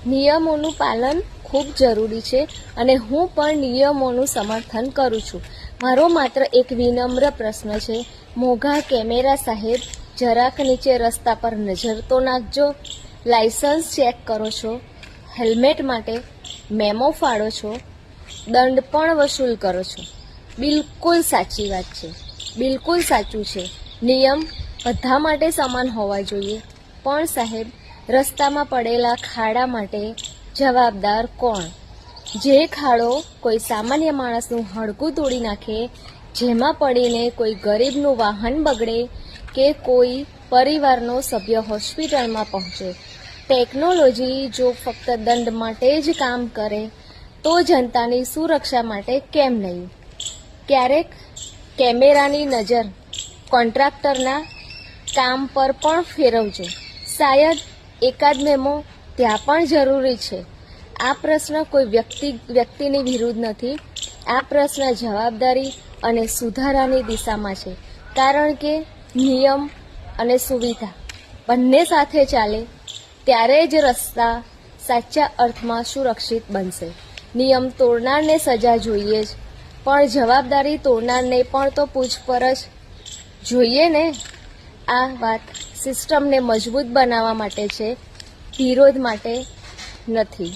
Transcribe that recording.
નિયમોનું પાલન ખૂબ જરૂરી છે અને હું પણ નિયમોનું સમર્થન કરું છું. મારો માત્ર એક વિનમ્ર પ્રશ્ન છે, મોંઘા કેમેરા સાહેબ, જરાક નીચે રસ્તા પર નજર તો નાખજો. લાયસન્સ ચેક કરો છો, હેલ્મેટ માટે મેમો ફાળો છો, દંડ પણ વસૂલ કરો છો. બિલકુલ સાચી વાત છે, બિલકુલ સાચું છે. નિયમ બધા માટે સમાન હોવા જોઈએ. પણ સાહેબ, રસ્તામાં પડેલા ખાડા માટે જવાબદાર કોણ? જે ખાડો કોઈ સામાન્ય માણસનું હાડકું તોડી નાખે, જેમાં પડીને કોઈ ગરીબનું વાહન બગડે કે કોઈ પરિવારનો સભ્ય હોસ્પિટલમાં પહોંચે. ટેકનોલોજી જો ફક્ત દંડ માટે જ કામ કરે તો જનતાની સુરક્ષા માટે કેમ નહીં? ક્યારેક કેમેરાની નજર કોન્ટ્રાક્ટરના કામ પર પણ ફેરવજો. શાયદ એકાદ મેમો ત્યાં પણ જરૂરી છે. આ પ્રશ્ન કોઈ વ્યક્તિની વિરુદ્ધ નથી. આ પ્રશ્ન જવાબદારી અને સુધારાની દિશામાં છે. કારણ કે નિયમ અને સુવિધા બંને સાથે ચાલે ત્યારે જ રસ્તા સાચા અર્થમાં સુરક્ષિત બનશે. નિયમ તોડનારને સજા જોઈએ જ, પણ જવાબદારી તોડનારને પણ તો પૂછપરછ જોઈએ ને. આ વાત સિસ્ટમને મજબૂત બનાવવા માટે છે, વિરોધ માટે નથી.